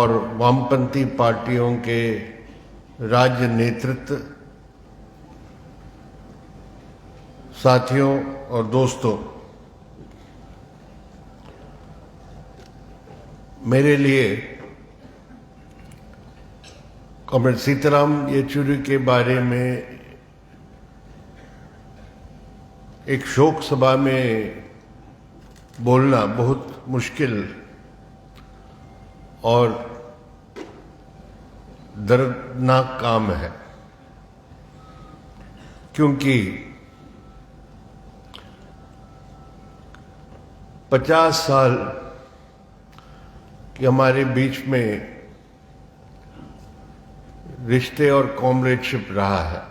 और वामपंथी पार्टियों के राज्य नेतृत्व, साथियों और दोस्तों, मेरे लिए कॉमरेड सीताराम येचुरी के बारे में एक शोक सभा में बोलना बहुत मुश्किल और दर्दनाक काम है, क्योंकि 50 साल कि हमारे बीच में रिश्ते और कॉमरेडशिप रहा है।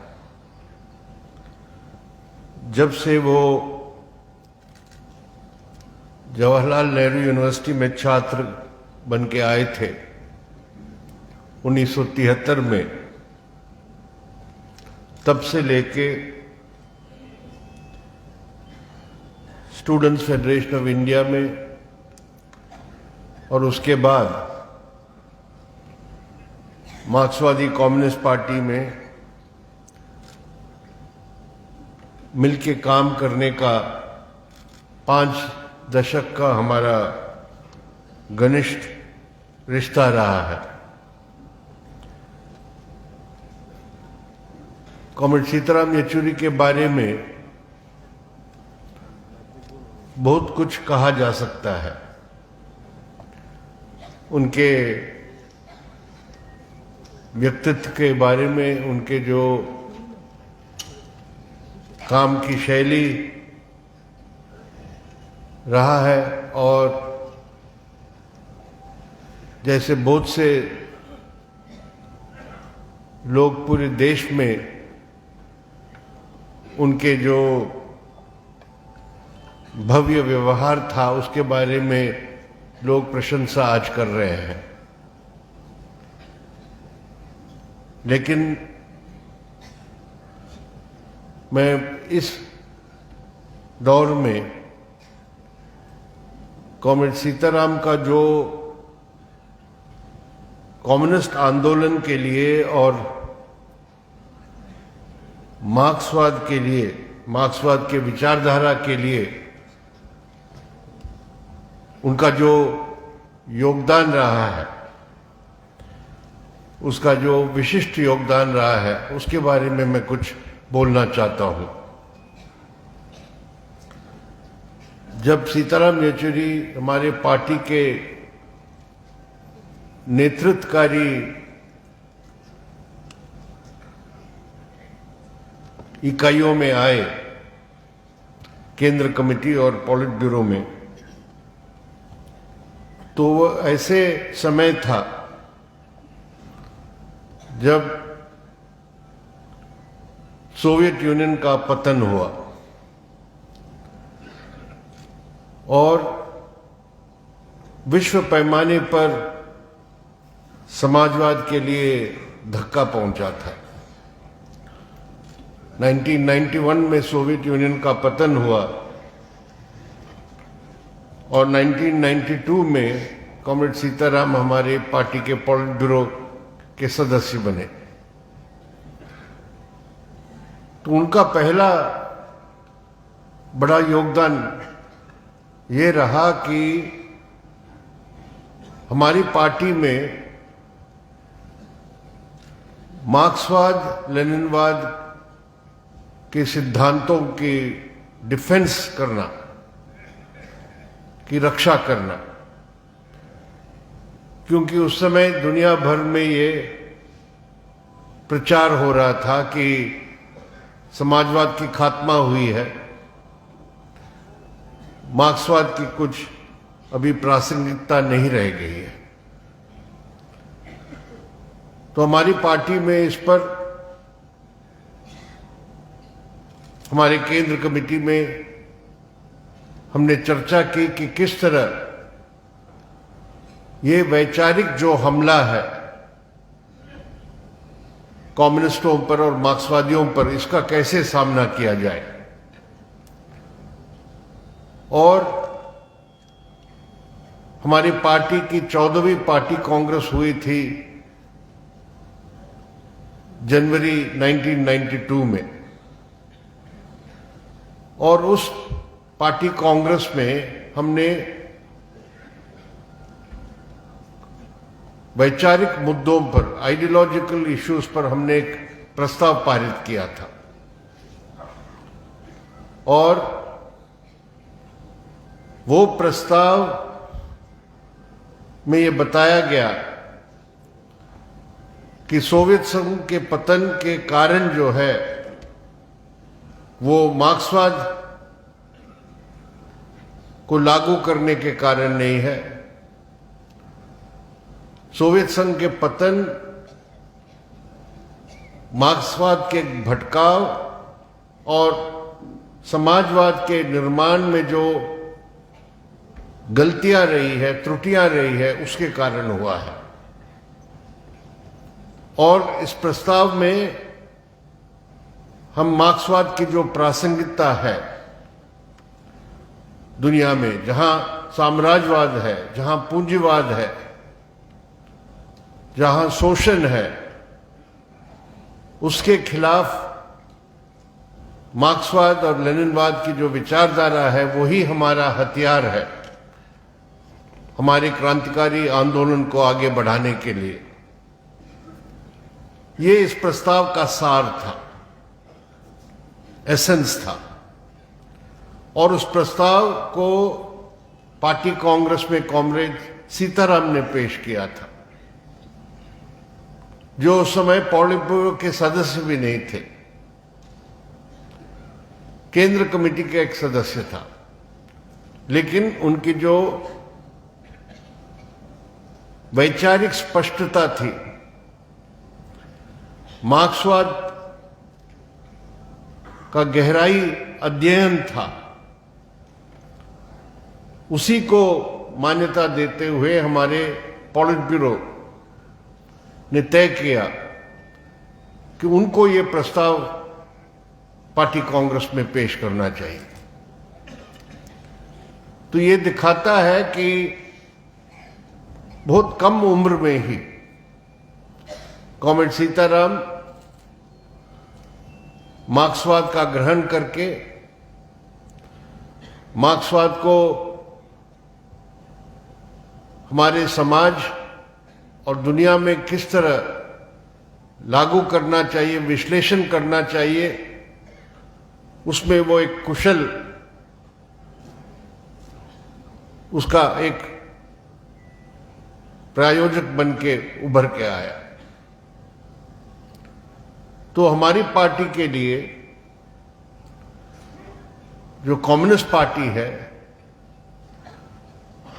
जब से वो जवाहरलाल नेहरू यूनिवर्सिटी में छात्र बन के आए थे 1973 में, तब से लेके स्टूडेंट्स फेडरेशन ऑफ इंडिया में और उसके बाद मार्क्सवादी कम्युनिस्ट पार्टी में मिलके काम करने का 5 दशक का हमारा घनिष्ठ रिश्ता रहा है। कॉमरेड सीताराम येचुरी के बारे में बहुत कुछ कहा जा सकता है। उनके व्यक्तित्व के बारे में, उनके जो काम की शैली रहा है, और जैसे बहुत से लोग पूरे देश में उनके जो भव्य व्यवहार था उसके बारे में लोग प्रशंसा आज कर रहे हैं। लेकिन मैं इस दौर में कॉमरेड सीताराम का जो कम्युनिस्ट आंदोलन के लिए और मार्क्सवाद के लिए, मार्क्सवाद के विचारधारा के लिए उनका जो योगदान रहा है, उसका जो विशिष्ट योगदान रहा है, उसके बारे में मैं कुछ बोलना चाहता हूं। जब सीताराम येचुरी हमारे पार्टी के नेतृत्वकारी इकाइयों में आए, केंद्र कमेटी और पॉलिट ब्यूरो में, तो वो ऐसे समय था जब सोवियत यूनियन का पतन हुआ और विश्व पैमाने पर समाजवाद के लिए धक्का पहुंचा था। 1991 में सोवियत यूनियन का पतन हुआ और 1992 में कॉमरेड सीताराम हमारे पार्टी के पॉलिट ब्यूरो के सदस्य बने। तो उनका पहला बड़ा योगदान ये रहा कि हमारी पार्टी में मार्क्सवाद लेनिनवाद के सिद्धांतों की डिफेंस करना, की रक्षा करना, क्योंकि उस समय दुनिया भर में ये प्रचार हो रहा था कि समाजवाद की खात्मा हुई है, मार्क्सवाद की कुछ अभी प्रासंगिकता नहीं रह गई है। तो हमारी पार्टी में इस पर, हमारे केंद्र कमेटी में हमने चर्चा की कि किस तरह ये वैचारिक जो हमला है कम्युनिस्टों पर और मार्क्सवादियों पर, इसका कैसे सामना किया जाए। और हमारी पार्टी की 14वीं पार्टी कांग्रेस हुई थी जनवरी 1992 में, और उस पार्टी कांग्रेस में हमने वैचारिक मुद्दों पर, आइडियोलॉजिकल इश्यूज पर हमने एक प्रस्ताव पारित किया था, और वो प्रस्ताव में ये बताया गया कि सोवियत संघ के पतन के कारण जो है वो मार्क्सवाद को लागू करने के कारण नहीं है। सोवियत संघ के पतन मार्क्सवाद के भटकाव और समाजवाद के निर्माण में जो गलतियां रही है, त्रुटियां रही है, उसके कारण हुआ है। और इस प्रस्ताव में हम मार्क्सवाद की जो प्रासंगिकता है दुनिया में, जहां साम्राज्यवाद है, जहां पूंजीवाद है, जहां शोषण है, उसके खिलाफ मार्क्सवाद और लेनिनवाद की जो विचारधारा है वही हमारा हथियार है हमारे क्रांतिकारी आंदोलन को आगे बढ़ाने के लिए। ये इस प्रस्ताव का सार था, एसेंस था। और उस प्रस्ताव को पार्टी कांग्रेस में कॉमरेड सीताराम ने पेश किया था, जो उस समय पॉलिट ब्यूरो के सदस्य भी नहीं थे, केंद्र कमेटी का एक सदस्य था, लेकिन उनकी जो वैचारिक स्पष्टता थी, मार्क्सवाद का गहराई अध्ययन था, उसी को मान्यता देते हुए हमारे पॉलिट ब्यूरो ने तय किया कि उनको ये प्रस्ताव पार्टी कांग्रेस में पेश करना चाहिए। तो ये दिखाता है कि बहुत कम उम्र में ही कॉमरेड सीताराम मार्क्सवाद का ग्रहण करके मार्क्सवाद को हमारे समाज और दुनिया में किस तरह लागू करना चाहिए, विश्लेषण करना चाहिए, उसमें वो एक कुशल, उसका एक प्रायोजक बन के उभर के आया। तो हमारी पार्टी के लिए, जो कम्युनिस्ट पार्टी है,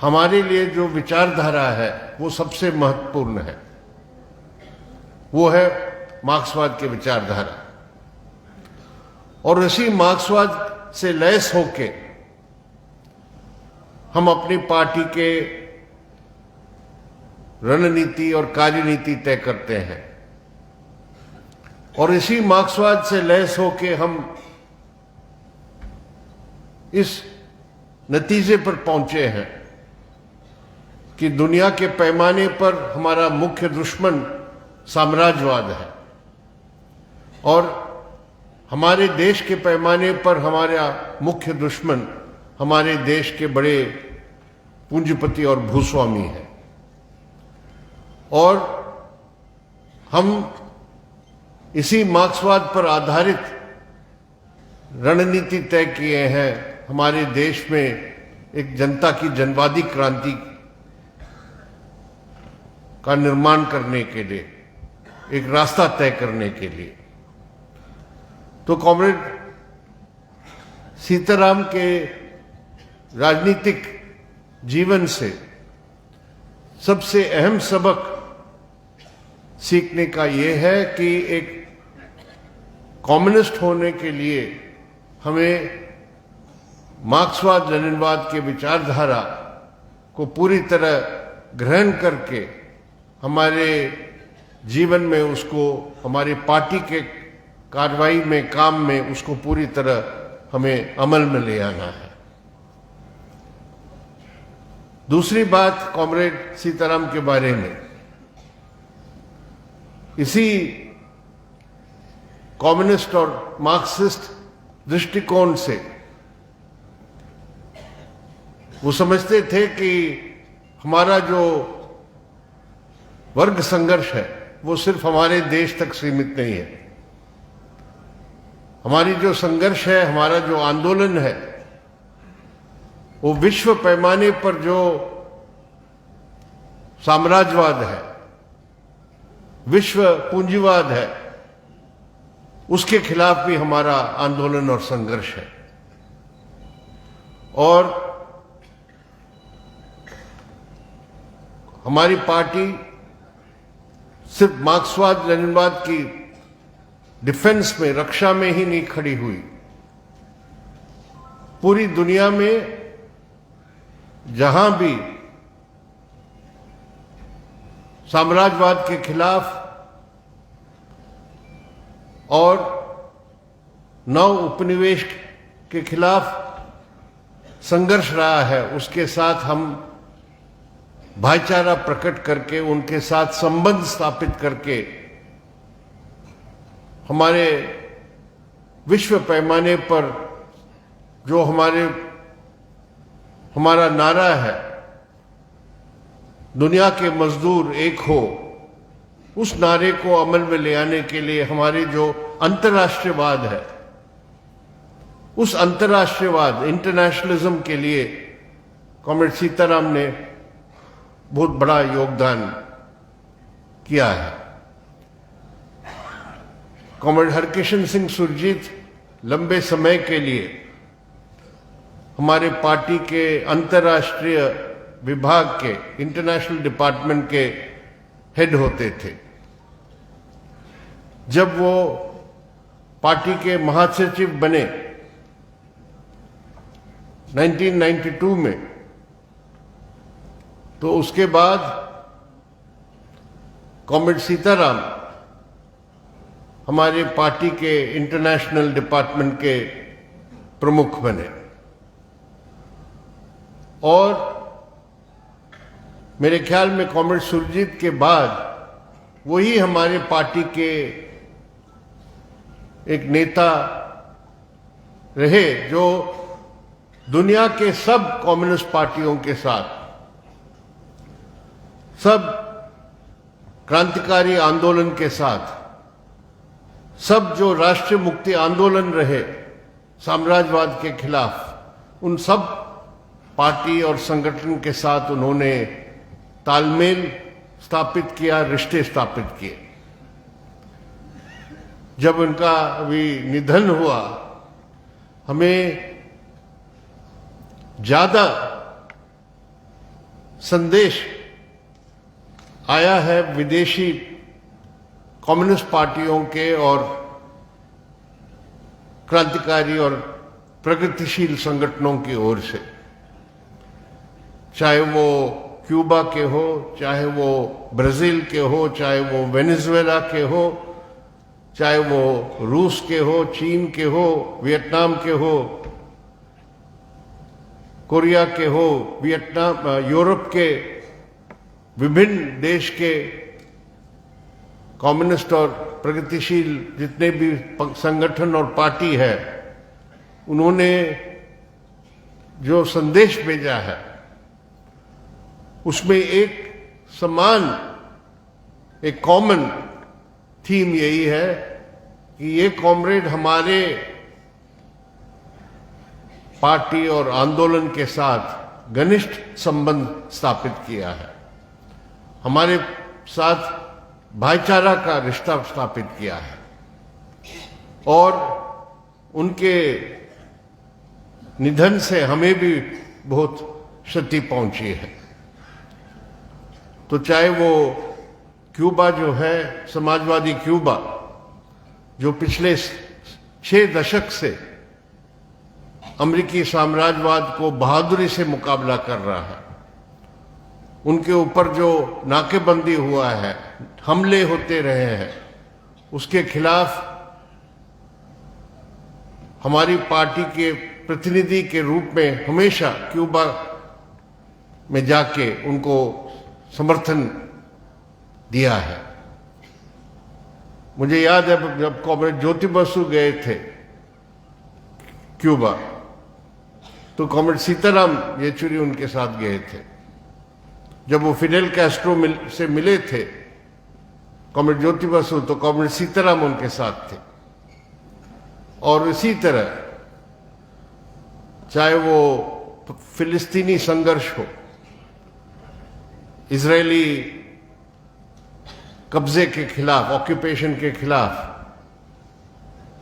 हमारे लिए जो विचारधारा है वो सबसे महत्वपूर्ण है, वो है मार्क्सवाद की विचारधारा। और इसी मार्क्सवाद से लैस होके हम अपनी पार्टी के रणनीति और कार्यनीति तय करते हैं, और इसी मार्क्सवाद से लैस होके हम इस नतीजे पर पहुंचे हैं कि दुनिया के पैमाने पर हमारा मुख्य दुश्मन साम्राज्यवाद है, और हमारे देश के पैमाने पर हमारा मुख्य दुश्मन हमारे देश के बड़े पूंजीपति और भूस्वामी है। और हम इसी मार्क्सवाद पर आधारित रणनीति तय किए हैं हमारे देश में एक जनता की जनवादी क्रांति का निर्माण करने के लिए, एक रास्ता तय करने के लिए। तो कॉमरेड सीताराम के राजनीतिक जीवन से सबसे अहम सबक सीखने का यह है कि एक कम्युनिस्ट होने के लिए हमें मार्क्सवाद लेनिनवाद के विचारधारा को पूरी तरह ग्रहण करके हमारे जीवन में उसको, हमारी पार्टी के कार्रवाई में, काम में उसको पूरी तरह हमें अमल में ले आना है। दूसरी बात कॉमरेड सीताराम के बारे में, इसी कम्युनिस्ट और मार्क्सिस्ट दृष्टिकोण से वो समझते थे कि हमारा जो वर्ग संघर्ष है वो सिर्फ हमारे देश तक सीमित नहीं है। हमारी जो संघर्ष है, हमारा जो आंदोलन है, वो विश्व पैमाने पर जो साम्राज्यवाद है, विश्व पूंजीवाद है, उसके खिलाफ भी हमारा आंदोलन और संघर्ष है। और हमारी पार्टी सिर्फ मार्क्सवाद लेनिनवाद की डिफेंस में, रक्षा में ही नहीं खड़ी हुई। पूरी दुनिया में जहां भी साम्राज्यवाद के खिलाफ और नव उपनिवेश के खिलाफ संघर्ष रहा है, उसके साथ हम भाईचारा प्रकट करके, उनके साथ संबंध स्थापित करके हमारे विश्व पैमाने पर जो हमारा नारा है, दुनिया के मजदूर एक हो, उस नारे को अमल में ले आने के लिए हमारे जो अंतर्राष्ट्रीयवाद है, उस अंतर्राष्ट्रीयवाद, इंटरनेशनलिज्म के लिए कॉमरेड सीताराम ने बहुत बड़ा योगदान किया है। कॉमरेड हरकिशन सिंह सुरजीत लंबे समय के लिए हमारे पार्टी के अंतर्राष्ट्रीय विभाग के, इंटरनेशनल डिपार्टमेंट के हेड होते थे। जब वो पार्टी के महासचिव बने 1992 में, तो उसके बाद कॉमरेड सीताराम हमारे पार्टी के इंटरनेशनल डिपार्टमेंट के प्रमुख बने। और मेरे ख्याल में कॉमरेड सुरजीत के बाद वही हमारे पार्टी के एक नेता रहे जो दुनिया के सब कम्युनिस्ट पार्टियों के साथ, सब क्रांतिकारी आंदोलन के साथ, सब जो राष्ट्रीय मुक्ति आंदोलन रहे साम्राज्यवाद के खिलाफ, उन सब पार्टी और संगठन के साथ उन्होंने तालमेल स्थापित किया, रिश्ते स्थापित किए। जब उनका अभी निधन हुआ, हमें ज्यादा संदेश आया है विदेशी कम्युनिस्ट पार्टियों के और क्रांतिकारी और प्रगतिशील संगठनों की ओर से, चाहे वो क्यूबा के हो, चाहे वो ब्राजील के हो, चाहे वो वेनेजुएला के हो, चाहे वो रूस के हो, चीन के हो, वियतनाम के हो, कोरिया के हो, वियतनाम, यूरोप के विभिन्न देश के कम्युनिस्ट और प्रगतिशील जितने भी संगठन और पार्टी है, उन्होंने जो संदेश भेजा है उसमें एक समान, एक कॉमन थीम यही है कि ये कॉमरेड हमारे पार्टी और आंदोलन के साथ घनिष्ठ संबंध स्थापित किया है, हमारे साथ भाईचारा का रिश्ता स्थापित किया है, और उनके निधन से हमें भी बहुत क्षति पहुंची है। तो चाहे वो क्यूबा जो है, समाजवादी क्यूबा, जो पिछले 6 दशक से अमेरिकी साम्राज्यवाद को बहादुरी से मुकाबला कर रहा है, उनके ऊपर जो नाकेबंदी हुआ है, हमले होते रहे हैं, उसके खिलाफ हमारी पार्टी के प्रतिनिधि के रूप में हमेशा क्यूबा में जाके उनको समर्थन दिया है। मुझे याद है जब कॉमरेड ज्योति बसु गए थे क्यूबा, तो कॉमरेड सीताराम येचुरी उनके साथ गए थे। जब वो फिडेल कैस्ट्रो से मिले थे कॉमरेड ज्योति बसु, तो कॉमरेड सीताराम उनके साथ थे। और इसी तरह चाहे वो फिलिस्तीनी संघर्ष हो, इजरायली कब्जे के खिलाफ, ऑक्यूपेशन के खिलाफ,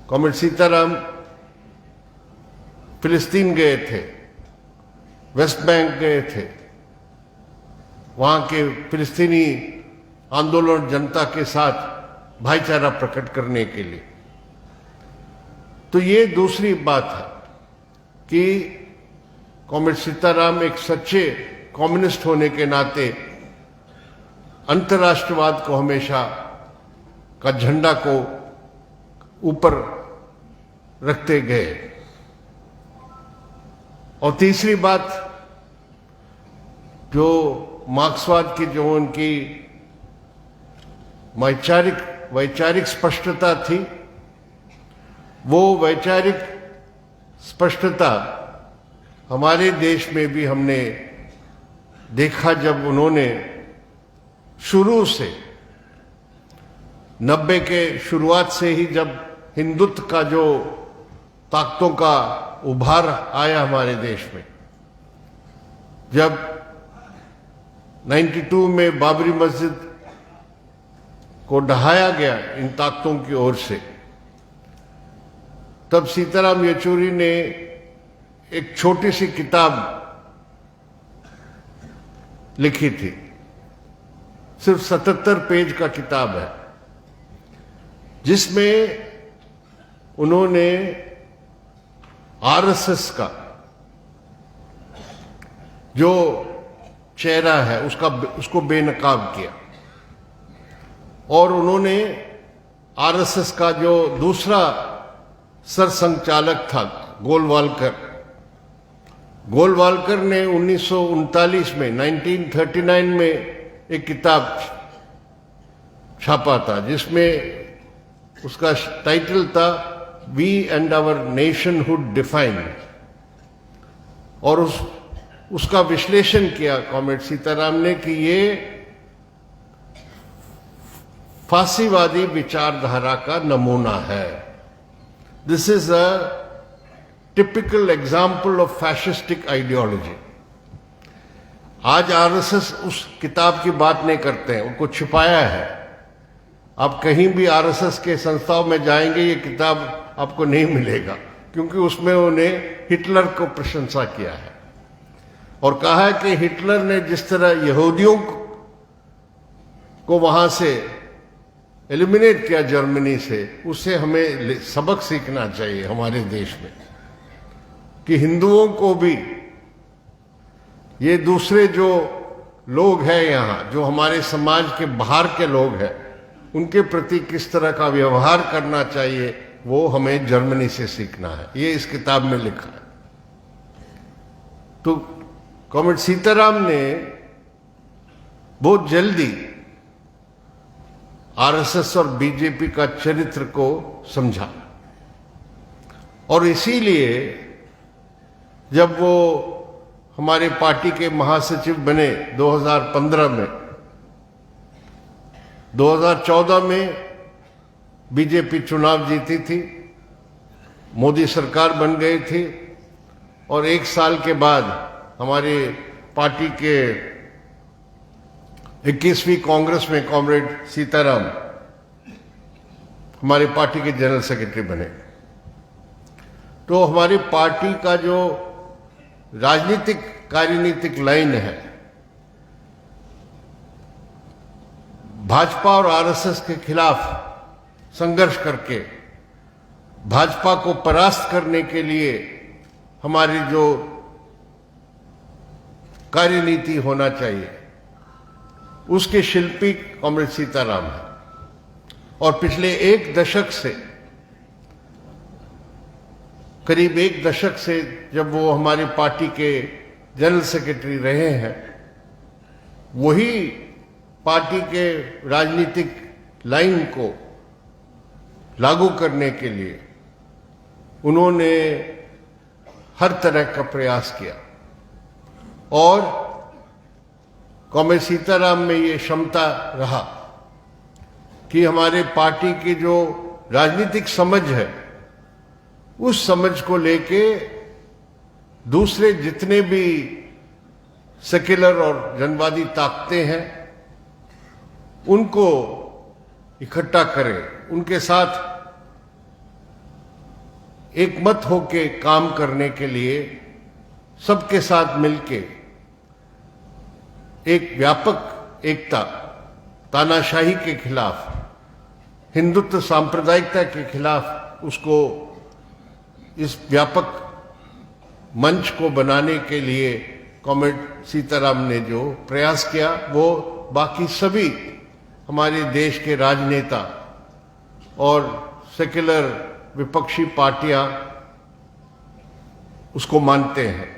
कॉमरेड सीताराम फिलिस्तीन गए थे, वेस्ट बैंक गए थे, वहां के फिलिस्तीनी आंदोलन जनता के साथ भाईचारा प्रकट करने के लिए। तो ये दूसरी बात है कि कॉमरेड सीताराम एक सच्चे कम्युनिस्ट होने के नाते अंतर्राष्ट्रवाद को हमेशा का झंडा को ऊपर रखते गए। और तीसरी बात, जो मार्क्सवाद की जो उनकी वैचारिक स्पष्टता थी, वो वैचारिक स्पष्टता हमारे देश में भी हमने देखा जब उन्होंने शुरू से 90 के शुरुआत से ही जब हिंदुत्व का जो ताकतों का उभार आया हमारे देश में, जब 92 में बाबरी मस्जिद को ढहाया गया इन ताकतों की ओर से, तब सीताराम येचुरी ने एक छोटी सी किताब लिखी थी, सिर्फ 77 पेज का किताब है, जिसमें उन्होंने आरएसएस का जो चेहरा है उसको बेनकाब किया। और उन्होंने आरएसएस का जो दूसरा सरसंघचालक था गोलवालकर ने 1939 में 1939 में एक किताब छापा था, जिसमें उसका टाइटल था we and our nationhood defined. और उसका विश्लेषण किया कॉमरेड सीताराम ने कि ये फांसीवादी विचारधारा का नमूना है। This is a typical example of fascistic ideology. आज आरएसएस उस किताब की बात नहीं करते हैं, उनको छिपाया है। आप कहीं भी आरएसएस के संस्थाओं में जाएंगे, ये किताब आपको नहीं मिलेगा, क्योंकि उसमें उन्हें हिटलर को प्रशंसा किया है और कहा है कि हिटलर ने जिस तरह यहूदियों को वहां से एलिमिनेट किया जर्मनी से, उससे हमें सबक सीखना चाहिए हमारे देश में कि हिंदुओं को भी ये दूसरे जो लोग हैं यहाँ, जो हमारे समाज के बाहर के लोग हैं, उनके प्रति किस तरह का व्यवहार करना चाहिए, वो हमें जर्मनी से सीखना है। ये इस किताब में लिखा है। तो कॉमरेड सीताराम ने बहुत जल्दी आरएसएस और बीजेपी का चरित्र को समझा, और इसीलिए जब वो हमारे पार्टी के महासचिव बने 2015 में, 2014 में बीजेपी चुनाव जीती थी, मोदी सरकार बन गई थी, और एक साल के बाद हमारी पार्टी के 21वीं कांग्रेस में कॉमरेड सीताराम हमारी पार्टी के जनरल सेक्रेटरी बने। तो हमारी पार्टी का जो कार्यनीतिक लाइन है, भाजपा और आरएसएस के खिलाफ संघर्ष करके भाजपा को परास्त करने के लिए हमारी जो कार्यनीति होना चाहिए, उसके शिल्पी कॉमरेड सीताराम है। और पिछले एक दशक से, करीब एक दशक से जब वो हमारी पार्टी के जनरल सेक्रेटरी रहे हैं, वही पार्टी के राजनीतिक लाइन को लागू करने के लिए उन्होंने हर तरह का प्रयास किया और कॉमरेड सीताराम में ये क्षमता रहा कि हमारे पार्टी की जो राजनीतिक समझ है उस समझ को लेके दूसरे जितने भी सेक्युलर और जनवादी ताकतें हैं उनको इकट्ठा करें, उनके साथ एक मत होके काम करने के लिए सबके साथ मिलके एक व्यापक एकता, तानाशाही के खिलाफ, हिंदुत्व सांप्रदायिकता के खिलाफ उसको इस व्यापक मंच को बनाने के लिए कॉमरेड सीताराम ने जो प्रयास किया वो बाकी सभी हमारे देश के राजनेता और सेक्युलर विपक्षी पार्टियां उसको मानते हैं।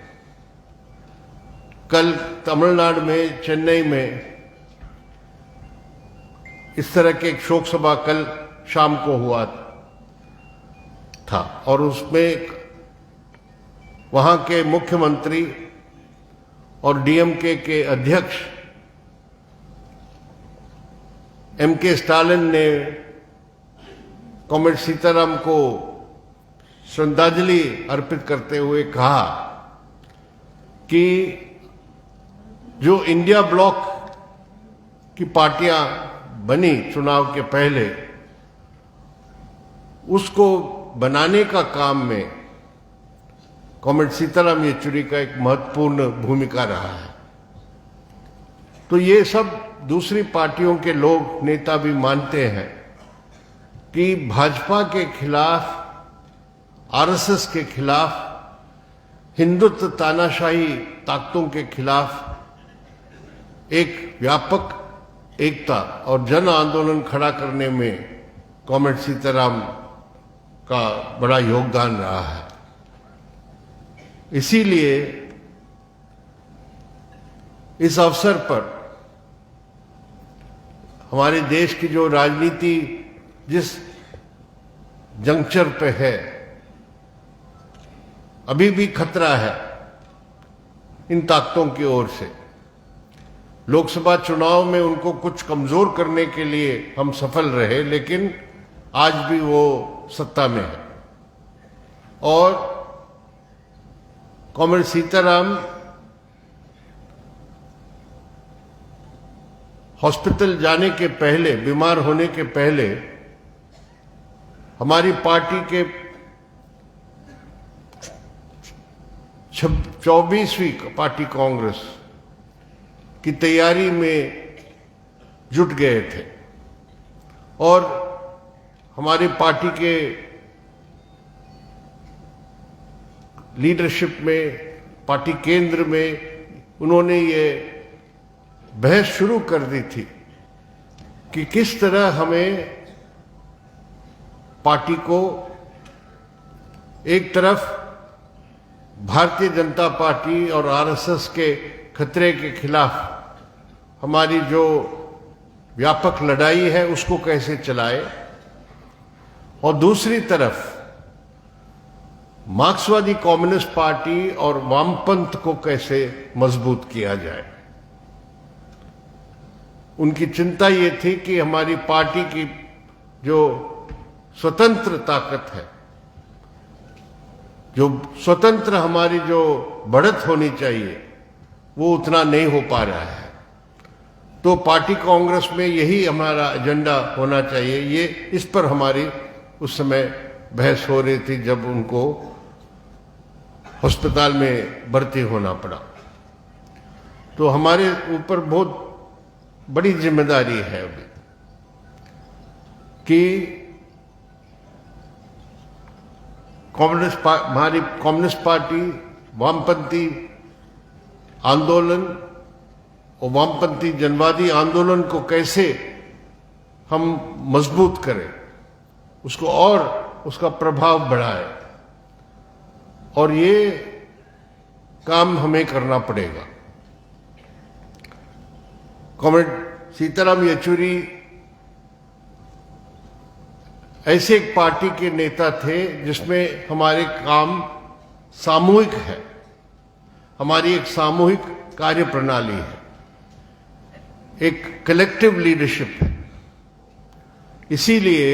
कल तमिलनाडु में, चेन्नई में इस तरह के एक शोक सभा कल शाम को हुआ था और उसमें वहां के मुख्यमंत्री और डीएमके के अध्यक्ष एमके स्टालिन ने कॉमरेड सीताराम को श्रद्धांजलि अर्पित करते हुए कहा कि जो इंडिया ब्लॉक की पार्टियां बनी चुनाव के पहले, उसको बनाने का काम में कॉमरेड सीताराम येचुरी का एक महत्वपूर्ण भूमिका रहा है। तो ये सब दूसरी पार्टियों के लोग, नेता भी मानते हैं कि भाजपा के खिलाफ, आरएसएस के खिलाफ, हिंदुत्व तानाशाही ताकतों के खिलाफ एक व्यापक एकता और जन आंदोलन खड़ा करने में कॉमरेड सीताराम का बड़ा योगदान रहा है। इसीलिए इस अवसर पर हमारे देश की जो राजनीति जिस जंक्चर पे है, अभी भी खतरा है इन ताकतों की ओर से। लोकसभा चुनाव में उनको कुछ कमजोर करने के लिए हम सफल रहे, लेकिन आज भी वो सत्ता में है। और कॉमरेड सीताराम हॉस्पिटल जाने के पहले, बीमार होने के पहले, हमारी पार्टी के 24वीं पार्टी कांग्रेस की तैयारी में जुट गए थे और हमारी पार्टी के लीडरशिप में, पार्टी केंद्र में उन्होंने ये बहस शुरू कर दी थी कि किस तरह हमें पार्टी को एक तरफ भारतीय जनता पार्टी और आरएसएस के खतरे के खिलाफ हमारी जो व्यापक लड़ाई है उसको कैसे चलाए, और दूसरी तरफ मार्क्सवादी कम्युनिस्ट पार्टी और वामपंथ को कैसे मजबूत किया जाए। उनकी चिंता ये थी कि हमारी पार्टी की जो स्वतंत्र ताकत है, जो स्वतंत्र हमारी जो बढ़त होनी चाहिए, वो उतना नहीं हो पा रहा है। तो पार्टी कांग्रेस में यही हमारा एजेंडा होना चाहिए। ये इस पर हमारी उस समय बहस हो रही थी जब उनको अस्पताल में भर्ती होना पड़ा। तो हमारे ऊपर बहुत बड़ी जिम्मेदारी है अभी कि हमारी कम्युनिस्ट पार्टी, वामपंथी आंदोलन और वामपंथी जनवादी आंदोलन को कैसे हम मजबूत करें, उसको और उसका प्रभाव बढ़ाए, और ये काम हमें करना पड़ेगा। कॉमरेड सीताराम येचुरी ऐसे एक पार्टी के नेता थे जिसमें हमारे काम सामूहिक है, हमारी एक सामूहिक कार्य प्रणाली है, एक कलेक्टिव लीडरशिप है। इसीलिए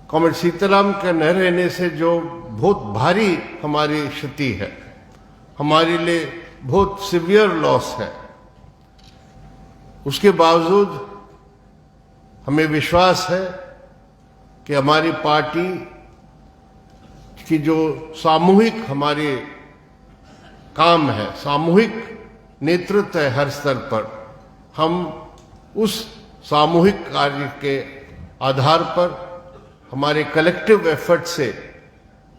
कॉमरेड सीताराम के न रहने से जो बहुत भारी हमारी क्षति है, हमारे लिए बहुत सिवियर लॉस है, उसके बावजूद हमें विश्वास है कि हमारी पार्टी की जो सामूहिक हमारे काम है, सामूहिक नेतृत्व है हर स्तर पर, हम उस सामूहिक कार्य के आधार पर हमारे कलेक्टिव एफर्ट से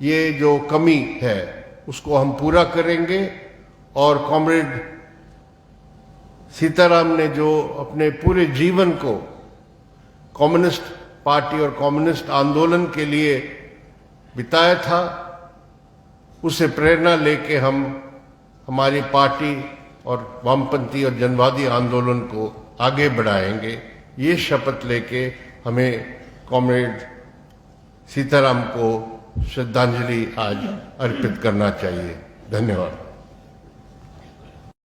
ये जो कमी है उसको हम पूरा करेंगे। और कॉमरेड सीताराम ने जो अपने पूरे जीवन को कम्युनिस्ट पार्टी और कम्युनिस्ट आंदोलन के लिए बिताया था, उसे प्रेरणा लेके हम हमारी पार्टी और वामपंथी और जनवादी आंदोलन को आगे बढ़ाएंगे। ये शपथ लेके हमें कॉमरेड सीताराम को श्रद्धांजलि आज अर्पित करना चाहिए। धन्यवाद।